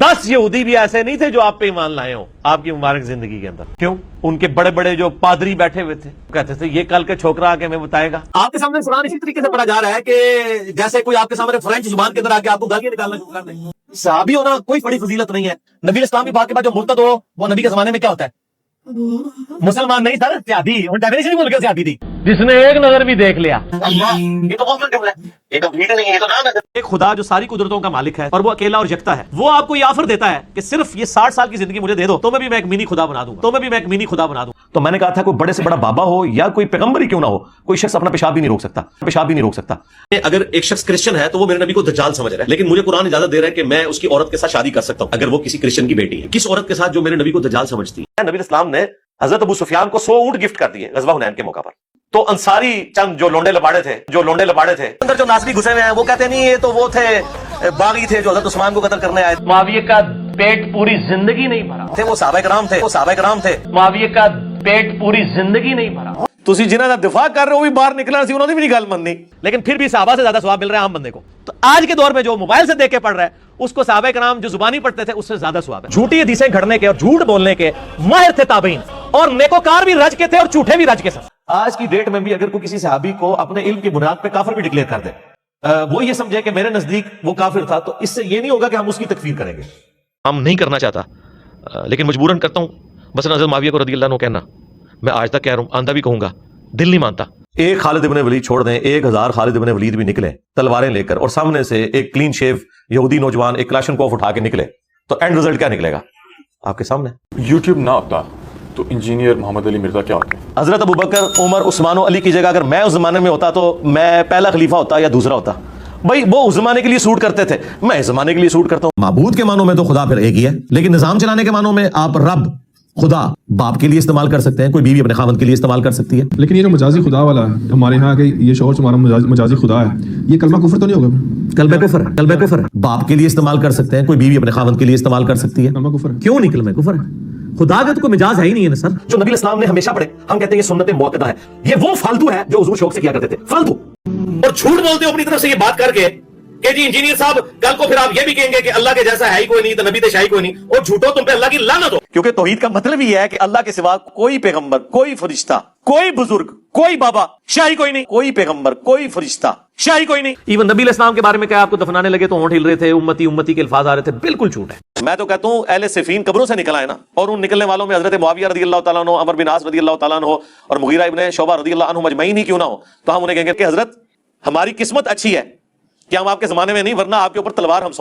10 یہودی بھی ایسے نہیں تھے جو آپ پہ ایمان لائے ہوں آپ کی مبارک زندگی کے اندر. کیوں؟ ان کے بڑے بڑے جو پادری بیٹھے ہوئے تھے کہتے تھے یہ کل کے چھوکرا آ کے ہمیں بتائے گا. آپ کے سامنے قرآن اسی طریقے سے پڑھا جا رہا ہے کہ جیسے کوئی آپ کے سامنے فرینچ زبان کے اندر آ کے آپ کو گالیاں نکالنا شروع کر دے. صحابی ہونا کوئی بڑی فضیلت نہیں ہے. نبی اسلام کی بات کے بعد جو مرتد ہو وہ نبی کے زمانے میں کیا ہوتا ہے؟ مسلمان نہیں سر، سیادی. ڈیفینیشن ہی بول کے سیادی تھی. جس نے ایک نظر بھی دیکھ لیا. یہ تو کامن جملہ ہے، یہ تو بھیڑ نہیں ہے، یہ تو نام ہے. ایک خدا جو ساری قدرتوں کا مالک ہے اور وہ اکیلا اور یکتا ہے، وہ آپ کو یہ آفر دیتا ہے کہ صرف یہ 60 سال کی زندگی مجھے دے دو تو میں بھی ایک منی خدا بنا دوں گا، تو میں نے کہا تھا کوئی بڑے سے بڑا بابا ہو یا کوئی پیغمبر ہی کیوں نہ ہو، کوئی شخص اپنا پیشاب بھی نہیں روک سکتا. اگر ایک شخص کرسچن ہے تو وہ میرے نبی کو دجال سمجھ رہا ہے، لیکن مجھے قرآن اجازت دے رہا ہے کہ میں اس کی عورت کے ساتھ شادی کر سکتا ہوں اگر وہ کسی کرسچن کی بیٹی ہے. کس عورت کے ساتھ جو میرے نبی کو دجال سمجھتی ہے؟ نبی اسلام نے حضرت ابو سفیان کو 100 اونٹ گفٹ کر دیے غزوہ حنین کے موقع پر. تو انصاری چند جو لونڈے لباڑے تھے اندر جو ناصری گھسے ہوئے ہیں وہ کہتے نہیں یہ تو وہ تھے باغی تھے جو حضرت عثمان کو قتل کرنے آئے تھے. معاویہ کا پیٹ پوری زندگی نہیں بھرا. وہ صحابہ کرام تھے. معاویہ کا پیٹ پوری زندگی نہیں بھرا. تسی جنہاں دا دفاع کر رہے ہو بھی باہر نکلنا سی انہوں نے بھی نہیں گل مننی. لیکن پھر بھی صحابہ سے زیادہ ثواب مل رہا ہے عام بندے کو. تو آج کے دور میں جو موبائل سے دیکھ کے پڑھ رہا ہے اس کو صحابہ کرام جو زبانی پڑھتے تھے اس سے زیادہ ثواب ہے. جھوٹی حدیثیں گھڑنے کے اور جھوٹ بولنے کے ماہر تھے تابعین، اور نیکوکار بھی رج کے تھے اور جھوٹے بھی رج کے ساتھ. آج کی ڈیٹ میں بھی اگر کوئی کسی صحابی کو اپنے علم کی بنیاد پہ کافر بھی ڈکلیئر کر دے، وہ یہ سمجھے کہ میرے نزدیک وہ کافر تھا، تو اس سے یہ نہیں ہوگا کہ ہم اس کی تکفیر کریں گے. ہم نہیں کرنا چاہتا لیکن مجبوراً کرتا ہوں. بس حضرت معاویہ کو رضی اللہ عنہ کہنا میں آج تک کہہ رہا ہوں، آندہ بھی کہوں گا، دل نہیں مانتا. ایک خالد ابن ولید چھوڑ دیں، 1000 خالد ابن ولید بھی نکلے تلواریں لے کر اور سامنے سے ایک کلین شیو یہودی نوجوان ایک کلاشنکوف اٹھا کے نکلے، تو اینڈ رزلٹ کیا نکلے گا آپ کے سامنے؟ یوٹیوب نہ ہوتا تو انجینئر محمد علی مرزا کیا ہوتے؟ حضرت ابوبکر، عمر، عثمان و علی کی جگہ اگر میں اس زمانے میں ہوتا تو میں پہلا خلیفہ ہوتا یا دوسرا ہوتا. بھائی وہ اس زمانے کے لیے سوٹ کرتے تھے، میں اس زمانے کے لیے سوٹ کرتا ہوں. معبود کے معنوں میں تو خدا پھر ایک ہی ہے، لیکن نظام چلانے کے معنوں میں آپ رب، خدا باپ کے لیے استعمال کر سکتے ہیں، کوئی بیوی اپنے خاوند کے لیے استعمال کر سکتی ہے. لیکن یہ جو مجازی خدا والا ہے ہمارے ہاں کہ یہ شوہر تمہارا مجازی خدا ہے، یہ کلمہ کفر تو نہیں ہوگا؟ کلمہ کفر ہے. باپ کے لیے استعمال کر سکتے ہیں، کوئی بیوی اپنے خاوند کے لیے استعمال کر سکتی ہے. کلمہ کفر ہے. کیوں نہیں کلمہ کفر ہے؟ خدا کا تو کوئی مجاز ہے ہی نہیں ہے نا سر. جو نبی اسلام نے ہمیشہ پڑھے، ہم کہتے ہیں یہ سنت موقدہ ہے. یہ وہ فالتو ہے جو حضور شوق سے کیا کرتے تھے، فالتو. اور جھوٹ بولتے ہو اپنی طرف سے یہ بات کر کے کہ جی انجینئر صاحب کل کو پھر آپ یہ بھی کہیں گے کہ اللہ کے جیسا ہے ہی کوئی نہیں، تو نبی تے شاہی کوئی نہیں، اور جھوٹو تم پہ اللہ کی لعنت ہو. کیونکہ توحید کا مطلب یہ ہے کہ اللہ کے سوا کوئی پیغمبر، کوئی فرشتہ، کوئی بزرگ، کوئی بابا، شاہی کوئی نہیں، کوئی پیغمبر، کوئی فرشتہ، شاہی کوئی نہیں. ایون نبی علیہ السلام کے بارے میں کیا آپ کو دفنانے لگے تو ہونٹ ہل رہے تھے، امتی امتی کے الفاظ آ رہے تھے، بالکل جھوٹ ہے. میں تو کہتا ہوں اہل صفین قبروں سے نکل آئے نا، اور ان نکلنے والوں میں حضرت معاویہ رضی اللہ تعالیٰ عنہ، عمر بن عاص رضی اللہ تعالیٰ عنہ اور مغیرہ ابن شعبہ رضی اللہ عنہ مجمعین ہی کیوں نہ ہو، تو ہم انہیں کہیں گے کہ حضرت ہماری قسمت اچھی ہے کہ ہم آپ کے زمانے میں نہیں، ورنہ آپ کے اوپر تلوار ہم